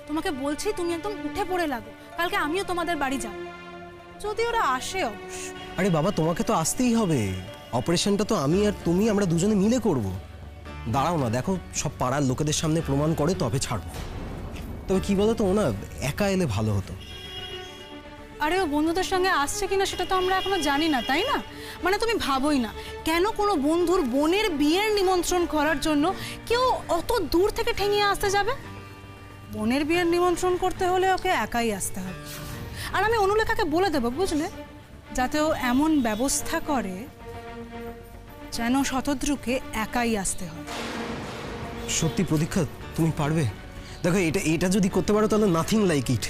তোমাকে বলছি তুমি একদম উঠে পড়ে লাগো, কালকে আমিও তোমাদের বাড়ি যাব, যদি ওরা আসে অবশ্য। আরে বাবা, তোমাকে তো আসতেই হবে, অপারেশনটা তো আমি আর তুমি আমরা দুজনে মিলে করব। দাঁড়াও না, দেখো সব পাড়ার লোকেদের সামনে প্রমাণ করে তবে ছাড়বো। তবে কি বলো তো, ওনা একা এলে ভালো হতো। আরে ও বন্ধুদের সঙ্গে আসছে কিনা সেটা তো আমরা এখনো জানি না, তাই না? মানে তুমি ভাবোই না, কেন কোনো বন্ধুর বোনের বিয়ের নিমন্ত্রণ করার জন্য কেউ অত দূর থেকে ঠেঙিয়ে আসতে যাবে? বোনের বিয়ের নিমন্ত্রণ করতে হলে ওকে একাই আসতে হবে। আর আমি অনুলেখাকে বলে দেবো, বুঝলে, যাতে ও এমন ব্যবস্থা করে যেন শতদ্রুকে একাই আসতে হয়। সত্যি প্রতীক্ষা, তুমি পারবে? দেখো, এটা যদি করতে পারো তাহলে নাথিং লাইক ইট।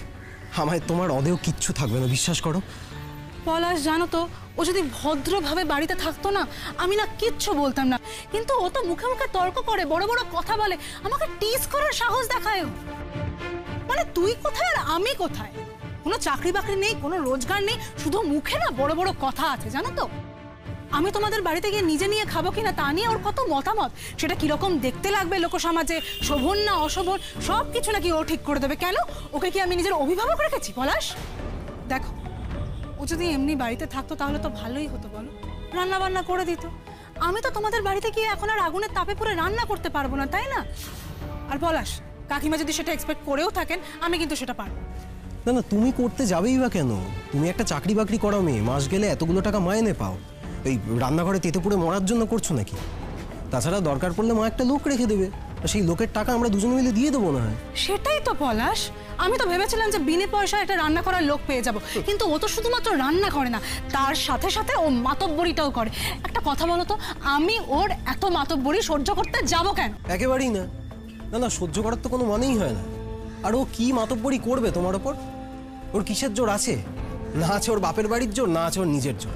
আমায় তোমার অদেও কিচ্ছু থাকবে না, বিশ্বাস করো। পলাশ, জানো তো, ও যদি ভদ্রভাবে বাড়িতে থাকতো না, আমি না কিচ্ছু বলতাম না, কিন্তু ও তো মুখে মুখে তর্ক করে, বড় বড় কথা বলে, আমাকে টিজ করার সাহস দেখায়। মানে তুই কোথায় আর আমি কোথায়? কোনো চাকরি বাকরি নেই, কোনো রোজগার নেই, শুধু মুখে না বড় বড় কথা আছে, জানো তো। আমি তোমাদের বাড়িতে গিয়ে নিজে নিয়ে খাবো কিনা তা নিয়ে ওর কত মতামত, সেটা কিরকম দেখতে লাগবে লোক সমাজে, শোভন না অশোভন, সব কিছু নাকি ও ঠিক করে দেবে। কেন? ওকে কি আমি নিজের অভিভাবক রেখেছি? পলাশ দেখো, ও যদি এমনি বাড়িতে থাকতো তাহলে তো ভালোই হতো, বলো, রান্না বান্না করে দিত। আমি তো তোমাদের বাড়িতে গিয়ে এখন আর আগুনের তাপে পুরো রান্না করতে পারবো না, তাই না? আর পলাশ, কাকিমা যদি সেটা এক্সপেক্ট করেও থাকেন, আমি কিন্তু সেটা পারবো না। না, তুমি করতে যাবেই বা কেন? তুমি একটা চাকরি বাকরি করা মেয়ে, মাস গেলে এতগুলো টাকা মাইনে পাও, এই রান্নাঘরে তেতে পুড়ে মরার জন্য করছো নাকি? তাছাড়া দরকার পড়লে মা একটা লোক রেখে দেবে, সেই লোকের টাকা আমরা দুজনে মিলে দিয়ে দেবো না? সেটাই তো পলাশ, আমি তো ভেবেছিলাম যে বিনে পয়সা এটা রান্না করার লোক পেয়ে যাব, কিন্তু ও তো শুধুমাত্র রান্না করে না, তার সাথে সাথে ও মাতব্বরিটাও করে। একটা কথা বলো তো, আমি ওর এত মাতব্বরি সহ্য করতে যাব কেন? একেবারেই না। না না, সহ্য করার তো কোনো মানেই হয় না। আর ও কি মাতব্বরি করবে তোমার ওপর? ওর কিসের জোর আছে? না আছে ওর বাপের বাড়ির জোর, না আছে ওর নিজের জোর।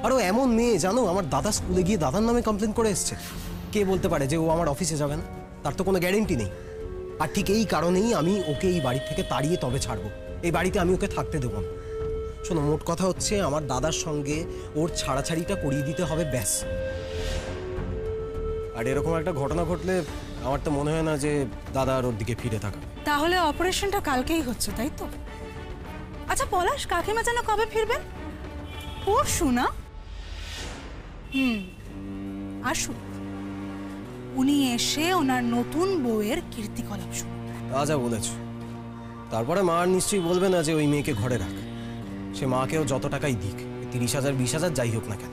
আর ও এমন মেয়ে, জানো, আমার দাদা স্কুলে গিয়ে দাদার নামে কমপ্লেন করে এসছে। কে বলতে পারে যে ও আমার অফিসে যাবে না? তার তো কোনো গ্যারেন্টি নেই। আর ঠিক এই কারণেই আমি ওকে এই বাড়ি থেকে তাড়িয়ে তবে ছাড়বো। এই বাড়িতে আমি ওকে থাকতে দেবো না। শোনো, মোট কথা হচ্ছে আমার দাদার সঙ্গে ওর ছাড়াছাড়িটা করিয়ে দিতে হবে, ব্যাস। আর এরকম একটা ঘটনা ঘটলে আমার তো মনে হয় না যে দাদা আর ওর দিকে ফিরে থাকা। তাহলে অপারেশনটা কালকেই হচ্ছে, তাই তো? আচ্ছা পলাশ, কাকিমা যেন কবে ফিরবেন? পরশু না? আসুক, উনি এসে ওনার নতুন বউয়ের কীর্তিকলাপ শুনুন। যা বলেছ। তারপরে মা আর নিশ্চয়ই বলবে না যে ওই মেয়েকে ঘরে রাখ। সে মাকেও যত টাকাই দিক, 30,000 20,000 যাই হোক না কেন,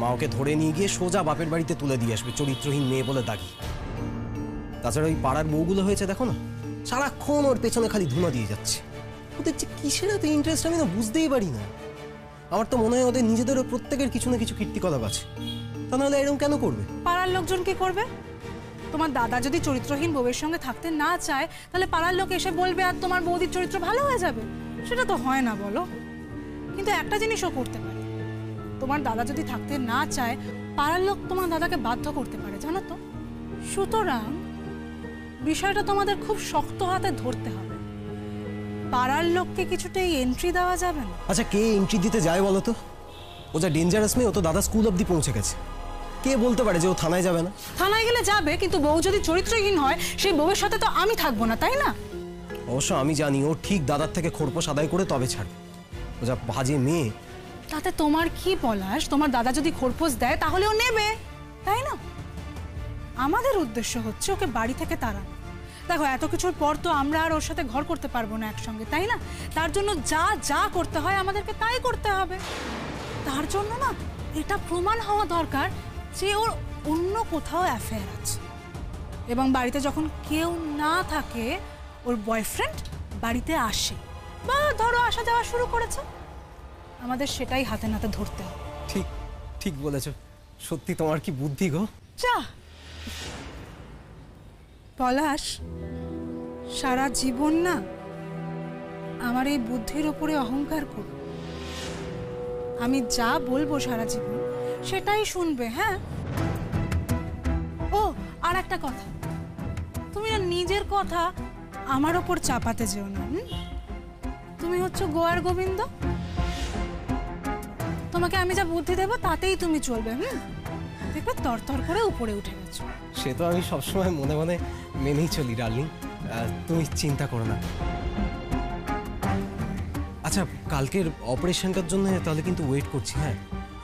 মা ওকে ধরে নিয়ে গিয়ে সোজা বাপের বাড়িতে তুলে দিয়ে আসবে, চরিত্রহীন মেয়ে বলে দাগি। তাছাড়া ওই পাড়ার বউগুলো হয়েছে দেখো না, সারাক্ষণ ওর পেছনে খালি ধুনা দিয়ে যাচ্ছে। ওদের যে কিসের এত ইন্টারেস্ট আমি না বুঝতেই পারি না। আমার তো মনে হয় ওদের নিজেদেরও প্রত্যেকের কিছু না কিছু কীর্তিকলাপ আছে, তা নাহলে এরকম কেন করবে? পাড়ার লোকজন কি করবে? তোমার দাদা যদি চরিত্রহীন বউয়ের সঙ্গে থাকতে না চায়, তাহলে পাড়ার লোক এসে বলবে আর তোমার বৌদির চরিত্র ভালো হয়ে যাবে। সেটা তো হয় না, বলো। কিন্তু একটা জিনিসও করতে পারে, তোমার দাদা যদি থাকতে না চায়, পাড়ার লোক তোমার দাদাকে বাধ্য করতে পারে, জানো তো। সুতরাং বিষয়টা তোমাদের খুব শক্ত হাতে ধরতে হবে। পাড়ার লোককে কিছুটা এন্ট্রি দেওয়া যাবে না। আচ্ছা, কে এন্ট্রি দিতে যায় বলো তো? ও যা ডেঞ্জারাস মেয়ে, ও তো দাদা স্কুল অবধি পৌঁছে গেছে। কে বলতে পারে যে ও থানায় যাবে না? থানায় গেলে যাবে, কিন্তু বউ যদি চরিত্রহীন হয়, সেই বউয়ের সাথে তো আমি থাকবো না, তাই না? অবশ্য আমি জানি ও ঠিক দাদার থেকে খোরপোশ আদায় করে তবে ছাড়বে। ও যা বাজে মেয়ে। তাতে তোমার কি পলাশ? তোমার দাদা যদি খোরপোশ দেয় তাহলে ও নেবে, তাই না? আমাদের উদ্দেশ্য হচ্ছে ওকে বাড়ি থেকে তাড়ানো। দেখো, এত কিছুর পর তো আমরা আর ওর সাথে ঘর করতে পারবো না একসঙ্গে, তাই না? তার জন্য যা যা করতে হয় আমাদেরকে তাই করতে হবে। তার জন্য না এটা প্রমাণ হওয়া দরকার যে ওর অন্য কোথাও অ্যাফেয়ার আছে, এবং বাড়িতে যখন কেউ না থাকে ওর বয়ফ্রেন্ড বাড়িতে আসে, বা ধরো আসা যাওয়া শুরু করেছে, আমাদের সেটাই হাতে নাতে ধরতে হবে। ঠিক ঠিক বলেছো। সত্যি তোমার কি বুদ্ধি গো। যা পলাশ, সারা জীবন না আমার এই বুদ্ধির উপরে অহংকার করো। আমি যা বলবো সারা জীবন সেটাই শুনবে, হ্যাঁ? ও আর একটা কথা, তুমি না নিজের কথা আমার ওপর চাপাতে যেও না। তুমি হচ্ছে গোয়ার গোবিন্দ, তোমাকে আমি যা বুদ্ধি দেবো তাতেই তুমি চলবে। দেখবে তরতর করে উপরে উঠে গেছো। সে তো আমি সবসময় মনে মনে মেনেই চলি ডার্লিং। তুমি চিন্তা করো না। আচ্ছা, কালকের অপারেশনটার জন্য তাহলে কিন্তু ওয়েট করছি। হ্যাঁ,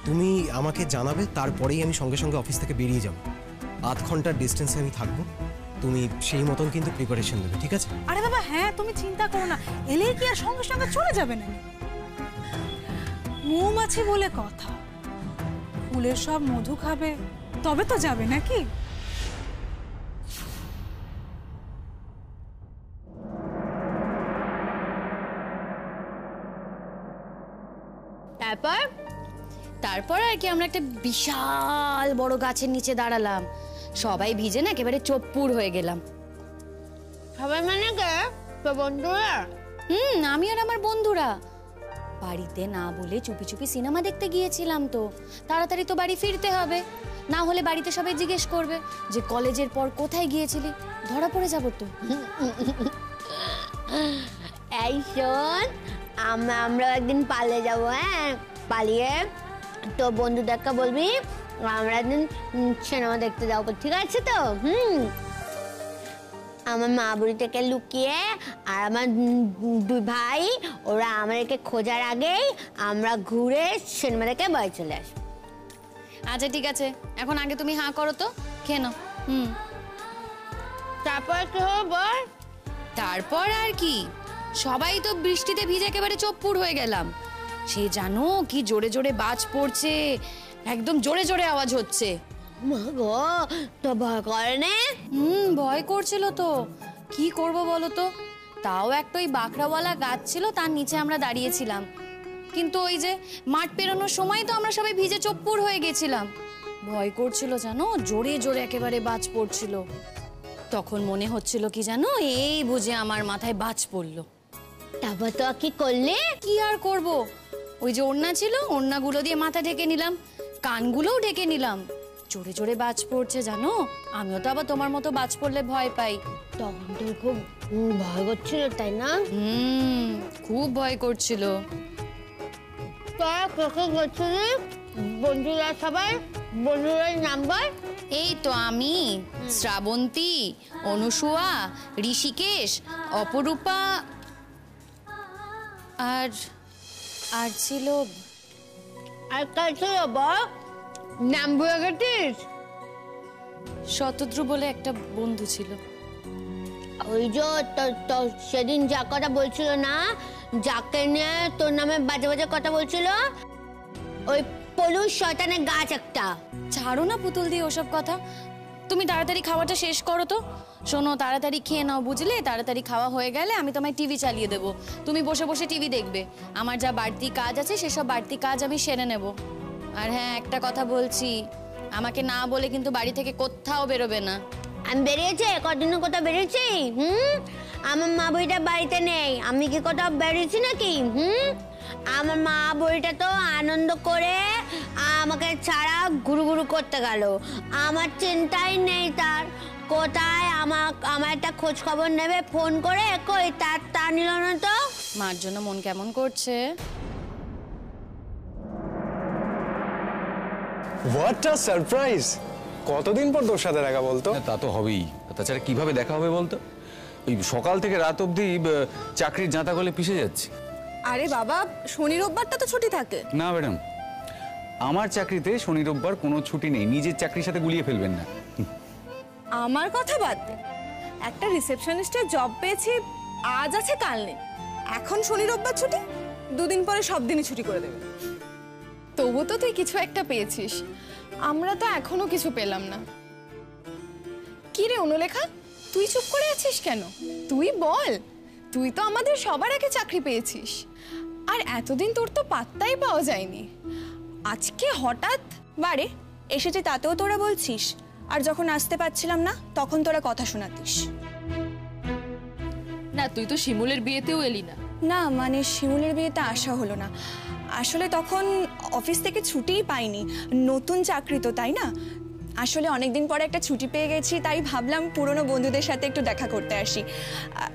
তুমি আমাকে জানাবে, তারপরেই আমি সঙ্গে সঙ্গে অফিস থেকে বেরিয়ে যাব। 8 ঘন্টার ডিস্টেন্সে আমি থাকবো, তুমি সেই মতন কিন্তু প্রিপারেশন নেবে, ঠিক আছে? আরে বাবা হ্যাঁ, তুমি চিন্তা করো না, এলেই কি আর সঙ্গে সঙ্গে চলে যাবে না? মৌমাছি বলে কথা, ফুলের সব মধু খাবে তবে তো যাবে নাকি? তারপর তারপর আর কি আমরা একটা বিশাল বড় গাছের নিচে দাঁড়ালাম, সবাই ভিজে না একেবারে চোপ্পুর হয়ে গেলাম। সবাই মানে কে? তো বন্ধুরা? আমি আর আমার বন্ধুরা বাড়িতে না বলে চুপি চুপি সিনেমা দেখতে গিয়েছিলাম। তো তাড়াতাড়ি তো বাড়ি ফিরতে হবে, না হলে বাড়িতে সবাই জিজ্ঞেস করবে যে কলেজের পর কোথায় গিয়েছিলি, ধরা পড়ে যাবো তো। এই শোন, আমরা একদিন পালিয়ে যাবো। হ্যাঁ, পালিয়ে তো বন্ধুদেরকে বলবি আমরা একদিন সিনেমা দেখতে যাবো, ঠিক আছে তো? আমার মা বুড়ি থেকে লুকিয়ে আর আমার 2 ভাই ওরা আমাদেরকে খোঁজার আগেই আমরা ঘুরে সিনেমা দেখে বাড়ি চলে আসবো। আচ্ছা ঠিক আছে, এখন আগে তুমি হাঁ করো তো, খেয়ে নাও। তারপর কি হবে বল? তারপর আর কি, সবাই তো বৃষ্টিতে ভিজে একেবারে চোপ্পুর হয়ে গেলাম। সে জানো কি জোরে জোরে বাজ পড়ছে, একদম জোরে জোরে আওয়াজ হচ্ছে। মা গো, তো ভয় করে না? ভয় করছিল তো, কি করব বলো তো। তাও একটা ওই বাঁকড়াওয়ালা গাছ ছিল, তার নিচে আমরা দাঁড়িয়েছিলাম। কিন্তু ওই যে মাঠ পেরোনোর সময় তো আমরা সবাই ভিজে চোপ্পুর হয়ে গেছিলাম, ভয় করছিল জানো, জোরে জোরে একেবারে বাজ পড়ছিল। তখন মনে হচ্ছিল কি জানো, এই বুঝে আমার মাথায় বাজ পড়লো। তারপর তো কি করলে? কি আর করব, ওই যে ওড়না ছিল, ওড়নাগুলো দিয়ে মাথা ঢেকে নিলাম, কানগুলোও ঢেকে নিলাম। জোরে জোরে বাজ পড়ছে জানো, আমিও তো আবার তোমার মতো বাজ পড়লে ভয় পাই। তখন তো খুব ভয় করছিল, তাই না? খুব ভয় করছিল। বন্ধুরা সবাই, বন্ধুরাই নাম্বার? এই তো আমি, শ্রাবন্তী, অনুসুয়া, ঋষিকেশ, অপরূপা, আর আর ছিল আর কাল ছিল বল, নাম ভুলে গেছিস? শতদ্রু বলে একটা বন্ধু ছিল। ওই যে সেদিন যা কথা বলছিল না, যাকে নিয়ে তোর নামে বাজে বাজে কথা বলছিল, ওই পলুর শয়তানের গাছ একটা। ছাড়ো না পুতুল দিয়ে ওসব কথা, তুমি তাড়াতাড়ি খাওয়াটা শেষ করো তো। শোনো, তাড়াতাড়ি খেয়ে নাও বুঝলে, তাড়াতাড়ি খাওয়া হয়ে গেলে আমি তোমায় টিভি চালিয়ে দেবো, তুমি বসে বসে টিভি দেখবে। আমার যা বাড়তি কাজ আছে সেসব বাড়তি কাজ আমি সেরে নেব। আর হ্যাঁ, একটা কথা বলছি, আমাকে না বলে কিন্তু বাড়ি থেকে কোথাও বেরোবে না। আমি বেরিয়েছি, কদিনের কোথাও বেরিয়েছি? আমার মা বইটা বাড়িতে নেই, আমি কি কোথাও বেরিয়েছি নাকি? আমার মা বইটা তো আনন্দ করে আমাকে ছাড়া ঘুরু ঘুরু করতে গেল, আমার চিন্তাই নেই তার। কোথায় আমার একটা খোঁজ খবর নেবে ফোন করে, কই তা নিল না তো। মার জন্য মন কেমন করছে। What a surprise! কতদিন পর তোর সাথে দেখা বলতো? তা তো হবেই, তাছাড়া কিভাবে দেখা হবে বলতো? ওই সকাল থেকে রাত অবধি চাকরির জাঁতা গলে পিষে যাচ্ছে। আরে বাবা, শনি রোববারটা তো ছুটি থাকে। না ম্যাডাম, আমার চাকরিতে শনি রোববার কোনো ছুটি নেই, নিজের চাকরির সাথে গুলিয়ে ফেলবেন না। আমার কথা বাদ দে, একটা রিসেপশনিস্টের জব পেয়েছি, আজ আছে কাল নেই, এখন শনি রোববার ছুটি, 2 দিন পরে সব দিনই ছুটি করে দেবে। তবু তো তুই কিছু একটা পেয়েছিস, আমরা তো এখনো কিছু পেলাম না। কি রে অনুলেখা, তুই চুপ করে আছিস কেন? তুই বল, তুই তো আমাদের সবার আগে চাকরি পেয়েছিস, আর এতদিন তোর তো পাত্তাই পাওয়া যায়নি, আজকে হঠাৎ? বারে এসেছে তাতেও তোরা বলছিস, আর যখন আসতে পারছিলাম না তখন তোরা কথা শোনাতিস। না, তুই তো শিমুলের বিয়েতেও এলি না। না মানে শিমুলের বিয়েতে আসা হলো না, আসলে তখন অফিস থেকে ছুটিই পাইনি, নতুন চাকরি তো তাই না। আসলে অনেকদিন পরে একটা ছুটি পেয়ে গেছি, তাই ভাবলাম পুরনো বন্ধুদের সাথে একটু দেখা করতে আসি।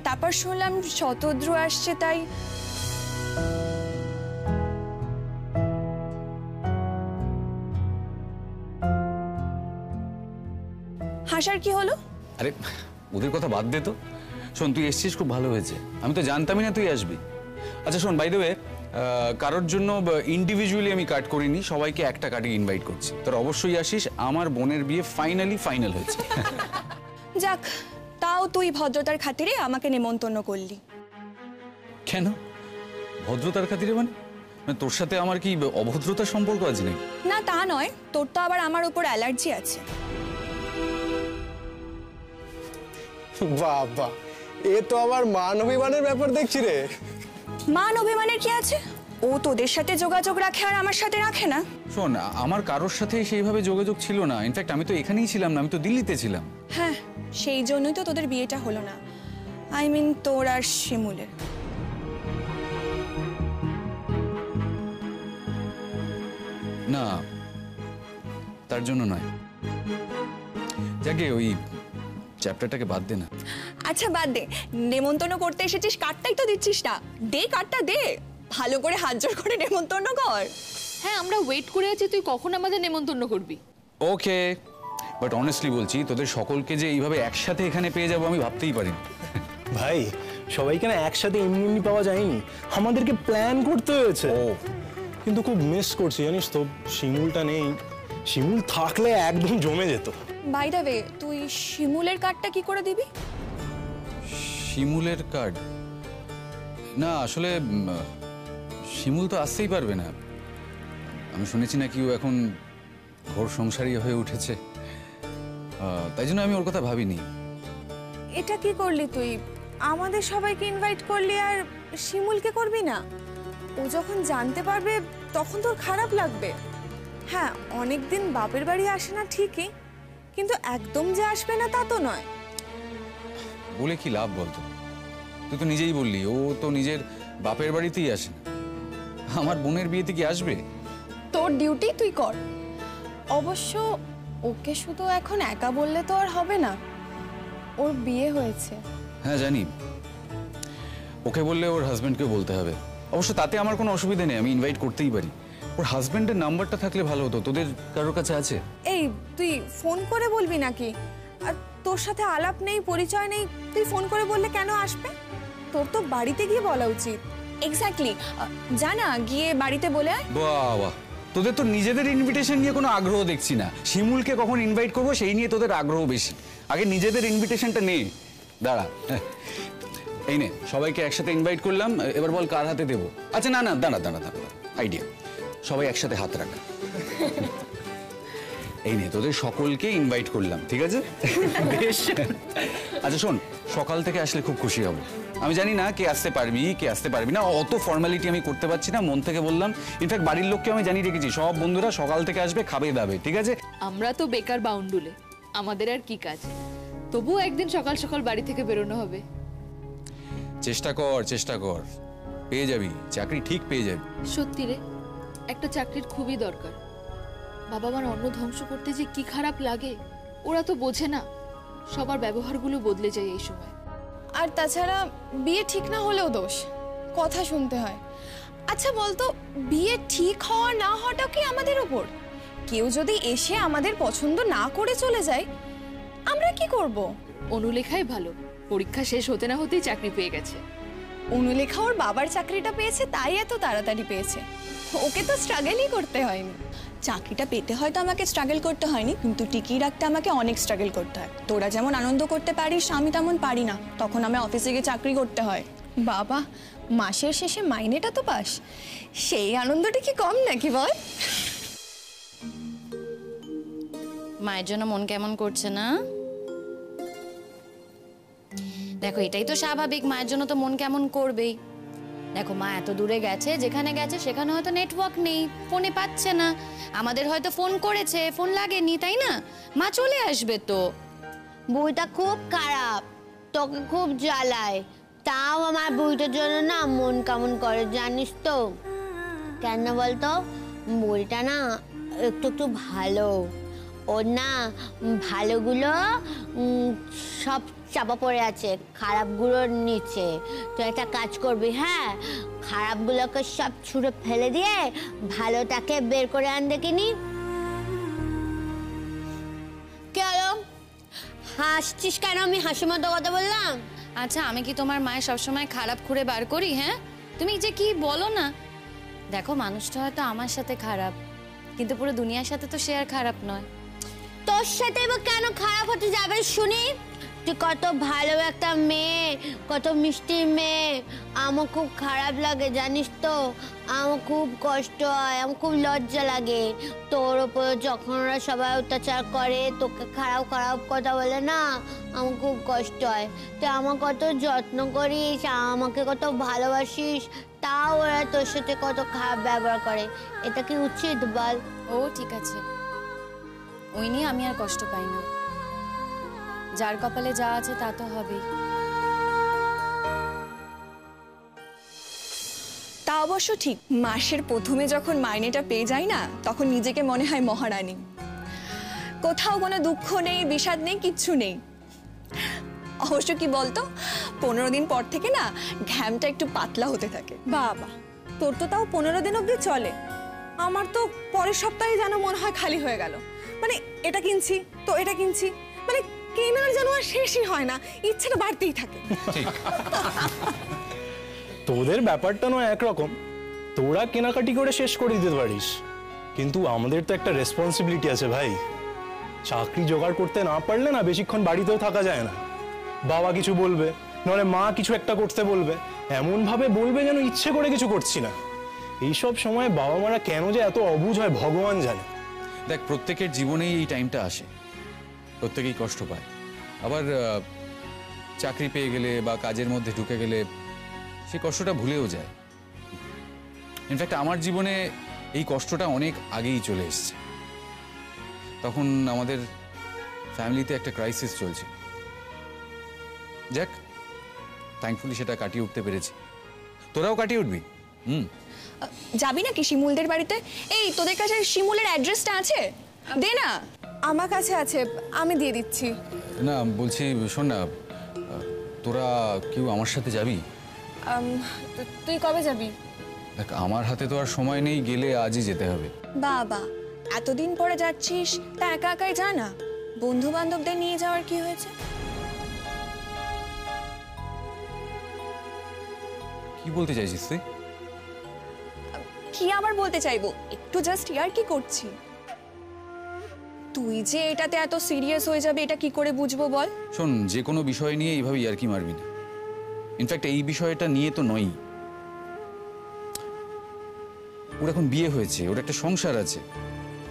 তারপর শুনলাম শতদ্রু আসছে, তাই হাসার কি হলো? আরে ওদের কথা বাদ দে তো, শোন, তুই এসছিস খুব ভালো হয়েছে, আমি তো জানতামই না তুই আসবি। আচ্ছা শোন, বাই দ্য ওয়ে, কারোর জন্য ইন্ডিভিজুয়ালি আমি কাট করিনি, সবাইকে একটা কাটে ইনভাইট করছি। তোর অবশ্যই আসিস, আমার বোনের বিয়ে ফাইনাল হয়েছে। যাক, তাও তুই ভদ্রতার খাতিরে আমাকে নেমন্তন্ন করলি। কেন ভদ্রতার খাতিরে? মানে তোর সাথে আমার কি অভদ্রতার সম্পর্ক আছে নাকি? না তা নয়, তোর তো আবার আমার উপর অ্যালার্জি আছে। বাবা, এ তো আবার মান অভিমানের ব্যাপার দেখছি রে। মান অভিমানের কি আছে? ও তোদের সাথে যোগাযোগ রাখে আর আমার সাথে রাখে না। শোন, আমার কারোর সাথে সেইভাবে যোগাযোগ ছিল না। ইনফ্যাক্ট আমি তো এখানেই ছিলাম না, আমি তো দিল্লিতে ছিলাম। হ্যাঁ, সেই জন্যই তো তোদের বিয়েটা হলো না। আই মিন তোর আর শিমুলের। না, তার জন্য নয়। যাকে ওই চ্যাপ্টারটাকে বাদ দে না। আচ্ছা বাদ দে, নেমন্তন্ন করতে এসেছিস, কার্ডটাই তো দিচ্ছিস না। দে কার্ডটা দে, ভালো করে হাত জোড় করে নেমন্তন্ন কর। হ্যাঁ, আমরা ওয়েট করে আছি, তুই কখন আমাদের নেমন্তন্ন করবি? ওকে, বাট অনেস্টলি বলছি, তোদের সকলকে যে এইভাবে একসাথে এখানে পেয়ে যাবো আমি ভাবতেই পারিনি। ভাই, সবাইকে না একসাথে এমনি এমনি পাওয়া যায়নি, আমাদেরকে প্ল্যান করতে হয়েছে। কিন্তু খুব মিস করছি জানিস তো, শিমুলটা নেই। শিমুল থাকলে একদম জমে যেত। বাই দ্য ওয়ে, তুই শিমুলের কার্ডটা কি করে দিবি? শিমুলের কার্ড? না আসলে শিমুল তো আসতেই পারবে না। আমি শুনেছি নাকি ও এখন ঘোর সংসারী হয়ে উঠেছে, তাই জন্য আমি ওর কথা ভাবিনি। এটা কি করলি তুই? আমাদের সবাইকে ইনভাইট করলি আর শিমুলকে করবি না? ও যখন জানতে পারবে তখন তোর খারাপ লাগবে। হ্যাঁ, অনেকদিন বাপের বাড়ি আসে না ঠিকই, কিন্তু একদম যে আসবে না তা তো নয়। বলে কি লাভ বলতো? তুই তো নিজেই বললি ও তো নিজের বাপের বাড়িতেই আসে না, আমার বোনের বিয়েতে কি আসবে? তোর ডিউটি তুই কর। অবশ্য ওকে শুধু এখন একা বললে তো আর হবে না, ওর বিয়ে হয়েছে। হ্যাঁ জানি, ওকে বললে ওর হাজবেন্ডকেও বলতে হবে। অবশ্য তাতে আমার কোনো অসুবিধা নেই, আমি ইনভাইট করতেই পারি। ওর হাজবেন্ডের নাম্বারটা থাকলে ভালো হতো। তোদের কারোর কাছে আছে? এই তুই ফোন করে বলবি নাকি? আর তোর সাথে আলাপ নেই, পরিচয় নেই, তুই ফোন করে বললে কেন আসবে? তোর তো বাড়িতে গিয়ে বলা উচিত। এক্স্যাক্টলি, জানা গিয়ে বাড়িতে বলে আয়। বাহ, তোদের তো নিজেদের ইনভিটেশন নিয়ে কোনো আগ্রহ দেখছি না। শিমুলকে কখন ইনভাইট করবো সেই নিয়ে তোদের আগ্রহ বেশি। আগে নিজেদের ইনভিটেশনটা নে। দাঁড়া, এই নে, সবাইকে একসাথে ইনভাইট করলাম। এবার বল কার হাতে দেবো? আচ্ছা না, দাঁড়া, আইডিয়া, সবাই একসাথে হাত রাখ। এই নে, তোদের সকলকে ইনভাইট করলাম, ঠিক আছে? বেশ। আচ্ছা শোন, সকাল থেকে আসলে খুব খুশি হব। আমি জানি না কে আসতে পারবি কে আসতে পারবি না, অত ফর্মালিটি আমি করতে পারছি না, মন থেকে বললাম। ইনফ্যাক্ট বাড়ির লোককে আমি জানিয়ে রেখেছি, সব বন্ধুরা সকাল থেকে আসবে, খাবে দাবে, ঠিক আছে? আমরা তো বেকার বাউন্ডুলে, আমাদের আর কি কাজ? তবুও একদিন সকাল সকাল বাড়ি থেকে বেরোনো হবে। চেষ্টা কর, পেয়ে যাবি চাকরি, ঠিক পেয়ে যাবি। সত্যি রে, একটা চাকরির খুবই দরকার। বাবা মার অন্ন ধ্বংস করতে যে কি খারাপ লাগে, ওরা তো বোঝে না। সবার ব্যবহারগুলো বদলে যায় এই সময়। আর তাছাড়া বিয়ে ঠিক না হলেও দোষ, কথা শুনতে হয়। আচ্ছা বলতো, বিয়ে ঠিক হওয়া না হওয়াটা কি আমাদের ওপর? কেউ যদি এসে আমাদের পছন্দ না করে চলে যায়, আমরা কি করব? অনুলেখাই ভালো, পরীক্ষা শেষ হতে না হতেই চাকরি পেয়ে গেছে। অনুলেখা ওর বাবার চাকরিটা পেয়েছে, তাই এত তাড়াতাড়ি পেয়েছে। ওকে তো স্ট্রাগলই করতে হয়নি। চাকরিটা পেতে হয়তো আমাকে স্ট্রাগল করতে হয়নি, কিন্তু টিকিয়ে রাখতে আমাকে অনেক স্ট্রাগল করতে হয়। তোরা যেমন আনন্দ করতে পারিস, আমি তেমন পারি না। তখন আমি অফিসে গিয়ে চাকরি করতে হয়। বাবা, মাসের শেষে মাইনেটা তো পাস, সেই আনন্দটা কি কম নাকি বল? মায়ের জন্য মন কেমন করছে না? দেখো, এটাই তো স্বাভাবিক, মায়ের জন্য তো মন কেমন করবেই। দেখো, মা এত দূরে গেছে, যেখানে গেছে সেখানে হয়তো নেটওয়ার্ক নেই, ফোনে পাচ্ছে না। আমাদের হয়তো ফোন করেছে, ফোন লাগেনি, তাই না? মা চলে আসবে তো। বইটা খুব খারাপ, তোকে খুব জ্বালায়, তাও আমার বইটার জন্য না মন কেমন করে জানিস তো? কেন বলতো? বইটা না একটু একটু ভালো, ওর না ভালোগুলো সব চাপা পড়ে আছে খারাপগুলোর নিচে। তো একটা কাজ করবি, হ্যাঁ, খারাপগুলোকে সব ছুঁড়ে ফেলে দিয়ে ভালোটাকে বের করে আন দেখিনি। কেন হাসছিস? কেন আমি হাসি মতো কথা বললাম? আচ্ছা, আমি কি তোমার মায়ের সবসময় খারাপ করে বার করি? হ্যাঁ, তুমি যে কি বলো না। দেখো, মানুষটা হয়তো আমার সাথে খারাপ, কিন্তু পুরো দুনিয়ার সাথে তো সে আর খারাপ নয়। তোর সাথে এবার কেন খারাপ হতে যাবে শুনি? তুই কত ভালো একটা মেয়ে, কত মিষ্টি মেয়ে। আমার খুব খারাপ লাগে জানিস তো, আমার খুব কষ্ট হয়, আমার খুব লজ্জা লাগে। তোর ওপর যখন ওরা সবাই অত্যাচার করে, তোকে খারাপ খারাপ কথা বলে না, আমার খুব কষ্ট হয়। তুই আমার কত যত্ন করিস, আমাকে কত ভালোবাসিস, তাও ওরা তোর সাথে কত খারাপ ব্যবহার করে। এটা কি উচিত বল? ও ঠিক আছে, ওই নিয়ে আমি আর কষ্ট পাই না। যার কপালে যা আছে তা তো হবেই। তা অবশ্য ঠিক, মাসের প্রথমে যখন মাইনেটা পেয়ে যাই না, তখন নিজেকে মনে হয় মহারানী। কোথাও কোনো দুঃখ নেই, বিষাদ নেই, কিচ্ছু নেই। অবশ্য কি বলতো, 15 দিন পর থেকে না ঘ্যামটা একটু পাতলা হতে থাকে। বাবা, তোর তো তাও 15 দিন অবধি চলে। আমার তো পরের সপ্তাহে যেন মনে হয় খালি হয়ে গেল। মানে এটা কিনছি তো এটা কিনছি, মানে কেনার যেন আর শেষই হয় না, ইচ্ছেটা বাড়তেই থাকে। তোদের ব্যাপারটা নয় একরকম, তোরা কেনাকাটি করে শেষ করে দিতে পারিস, কিন্তু আমাদের তো একটা রেসপন্সিবিলিটি আছে ভাই। চাকরি জোগাড় করতে না পারলে না বেশিক্ষণ বাড়িতেও থাকা যায় না। বাবা কিছু বলবে, নইলে মা কিছু একটা করতে বলবে, এমন ভাবে বলবে যেন ইচ্ছে করে কিছু করছি না। এইসব সময় বাবা মারা কেন যে এত অবুঝ হয় ভগবান জানে। দেখ, প্রত্যেকের জীবনেই এই টাইমটা আসে, প্রত্যেকেই কষ্ট পায়। আবার চাকরি পেয়ে গেলে বা কাজের মধ্যে ঢুকে গেলে সেই কষ্টটা ভুলেও যায়। ইনফ্যাক্ট আমার জীবনে এই কষ্টটা অনেক আগেই চলে এসছে। তখন আমাদের ফ্যামিলিতে একটা ক্রাইসিস চলছে। যাক, থ্যাঙ্কফুলি সেটা কাটিয়ে উঠতে পেরেছি। তোরাও কাটিয়ে উঠবি। যাবি নাকি শিমুলদের বাড়িতে? এই, তোদের কাছে শিমুলের অ্যাড্রেসটা আছে? দে না। আমার কাছে আছে, আমি দিয়ে দিচ্ছি। না, বলছি শোন না, তোরা কেউ আমার সাথে যাবি? তুই কবে যাবি? দেখ, আমার হাতে তো আর সময় নেই, গেলে আজই যেতে হবে। বাবা, এতদিন পরে যাচ্ছিস, তা একা একাই যা না, বন্ধু বান্ধবদের নিয়ে যাওয়ার কি হয়েছে? কি বলতে চাইছিস তুই? কি আবার বলতে চাইবো, একটু জাস্ট ইয়ার কি করছি। তুই যে এটাতে এত সিরিয়াস হয়ে যাবে এটা কি করে বুঝবো বল? শোন, যে কোনো বিষয় নিয়ে এইভাবে ইয়ার্কি মারবি না। ইনফ্যাক্ট এই বিষয়টা নিয়ে তো নয়। ওর এখন বিয়ে হয়েছে, ওর একটা সংসার আছে,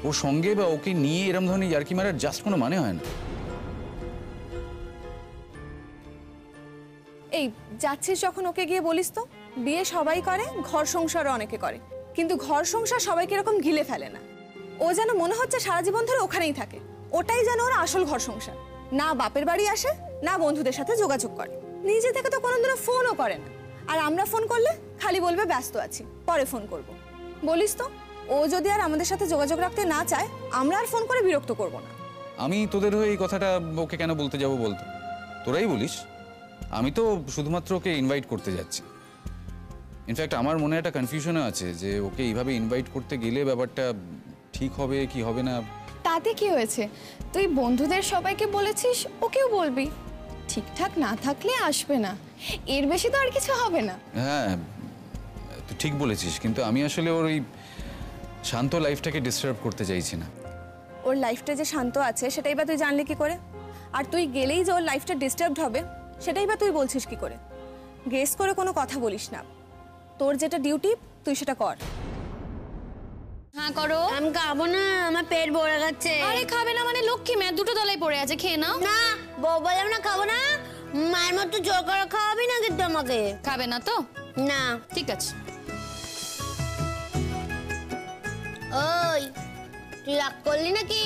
ওর সঙ্গে বা ওকে নিয়ে এরকম ধরনের ইয়ার্কি মারার জাস্ট কোনো মানে হয় না। এই যাচ্ছিস যখন ওকে গিয়ে বলিস তো, বিয়ে সবাই করে, ঘর সংসারও অনেকে করে, কিন্তু ঘর সংসার সবাইকে এরকম গিলে ফেলে না। ও যেন মনে হচ্ছে সারা জীবন ধরে ওখানেই থাকে, ওটাই যেন ওর আসল ঘর সংসার। না বাপের বাড়ি আসে, না বন্ধুদের সাথে যোগাযোগ করে, নিজে থেকে তো কোনোদিনও ফোনও করে না। আর আমরা ফোন করলে খালি বলবে ব্যস্ত আছি, পরে ফোন করব। বলিস তো, ও যদি আর আমাদের সাথে যোগাযোগ রাখতে না চায়, আমরা আর ফোন করে বিরক্ত করব না। আমি তোদের হয়ে এই কথাটা ওকে কেন বলতে যাব বলতো? তোরাই বলিস। আমি তো শুধুমাত্র ওকে ইনভাইট করতে যাচ্ছি। ইনফ্যাক্ট আমার মনে একটা কনফিউশনও আছে যে ওকে এইভাবে ইনভাইট করতে গেলে ব্যাপারটা ঠিক হবে কি হবে না। তাতে কি হয়েছে? তুই বন্ধুদের সবাইকে বলেছিস, ওকেও বলবি। ঠিকঠাক না থাকলে আসবে না, এর বেশি তো আর কিছু হবে না। হ্যাঁ, তুই ঠিক বলেছিস, কিন্তু আমি আসলে ওর ওই শান্ত লাইফটাকে ডিস্টার্ব করতে চাইছি না। ওর লাইফটা যে শান্ত আছে সেটাই বা তুই জানলি কি করে? আর তুই গেলেই যে ওর লাইফটা ডিস্টার্বড হবে সেটাই বা তুই বলছিস কি করে? গেস করে কোনো কথা বলিস না, তোর যেটা ডিউটি তুই সেটা কর। হ্যাঁ করো। আমি খাবো না, আমার পেট ভরে গেছে। আরে খাবে না মানে? লক্ষ্মী মেয়ে, দুটো তলায় পড়ে আছে, খেয়ে নাও। না, বউ বললাম না খাবো না। মায়ের মতো জোর করে খাওয়াবি না কিন্তু আমাকে। খাবে না তো? না। ঠিক আছে। ওই, তুই রাগ করলি নাকি?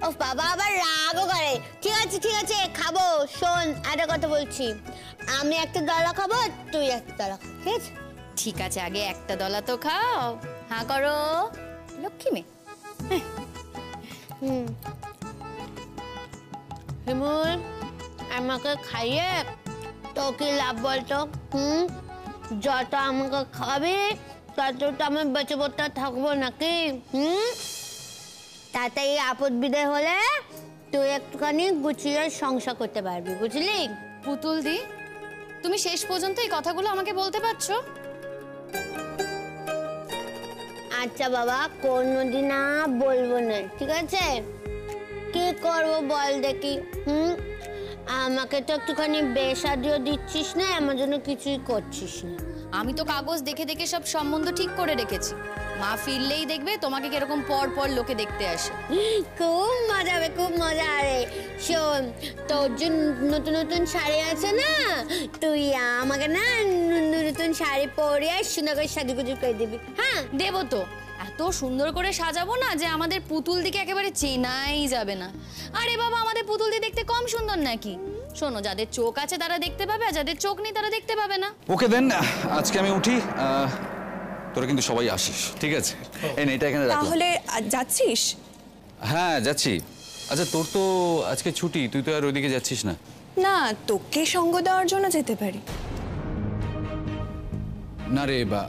ও বাবা আবার রাগও করে। ঠিক আছে ঠিক আছে, খাবো। শোন, একটা কথা বলছি, আমি একটা দলা খাবো, তুই একটা দলা খা, ঠিক আছে? ঠিক আছে, আগে একটা দলা তো খাও। হ্যাঁ করো, লক্ষ্মী মেয়ে। হিমুল, আমাকে খাইয়ে তো কি লাভ বলতো? যত আমাকে খাবি তত তো আমি বেঁচে পড়তে থাকবো নাকি? তাতে এই আপদ বিদায় হলে তুই একটুখানি গুছিয়ে সংসার করতে পারবি, বুঝলি? পুতুল দি, তুমি শেষ পর্যন্ত এই কথাগুলো আমাকে বলতে পারছো? আচ্ছা বাবা, কোনোদিন বলবো না, ঠিক আছে? কি করবো বল দেখি? আমাকে তো একটুখানি বেশাদিও দিচ্ছিস না, আমার জন্য কিছুই করছিস না। আমি তো কাগজ দেখে দেখে সব সম্বন্ধ ঠিক করে রেখেছি। মা ফিরলেই দেখবে তোমাকে কিরকম পর পর লোকে দেখতে আসে। খুব মজা হবে, খুব মজা। আরে শোন, তোর যে নতুন নতুন শাড়ি আছে না, তুই আমাকে না নতুন শাড়ি পরিয়ে সুন্দর করে সাজুগুজু করে দিবি। হ্যাঁ দেবো তো, এত সুন্দর করে সাজাবো না যে আমাদের পুতুল দিকে একেবারে চেনাই যাবে না। আরে বাবা, আমাদের পুতুল দি দেখতে কম সুন্দর নাকি? শোনো, যাদের চোখ আছে তারা দেখতে পাবে, আর যাদের চোখ নেই তারা দেখতে পাবে না। ওকে দেন, আজকে আমি উঠি। তোরা কিন্তু সবাই আসিস, ঠিক আছে? এই নে, এটা এখানে রাখলাম। তাহলে যাচ্ছিস? হ্যাঁ যাচ্ছি। আচ্ছা, তোর তো আজকে ছুটি, তুই তো আর ওইদিকে যাচ্ছিস না? না, তোকে সঙ্গ দেওয়ার জন্য যেতে পারি। না রে বা,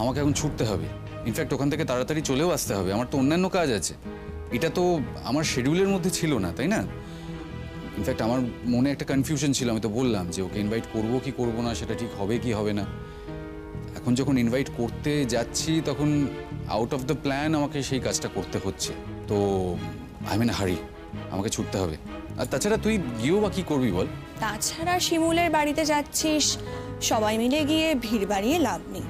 আমাকে এখন ছুটতে হবে। ইনফ্যাক্ট ওখান থেকে তাড়াতাড়ি চলেও আসতে হবে, আমার তো অন্যান্য কাজ আছে। এটা তো আমার শিডিউলের মধ্যে ছিল না, তাই না? ইনফ্যাক্ট আমার মনে একটা কনফিউশন ছিল, আমি তো বললাম যে ওকে ইনভাইট করবো কি করবো না, সেটা ঠিক হবে কি হবে না। এখন যখন ইনভাইট করতে যাচ্ছি তখন আউট অফ দ্য প্ল্যান আমাকে সেই কাজটা করতে হচ্ছে। তো আই মিন হারি, আমাকে ছুটতে হবে। আর তাছাড়া তুই গিয়েও বা কি করবি বল? তাছাড়া শিমুলের বাড়িতে যাচ্ছিস, সবাই মিলে গিয়ে ভিড় বাড়িয়ে লাভ নেই।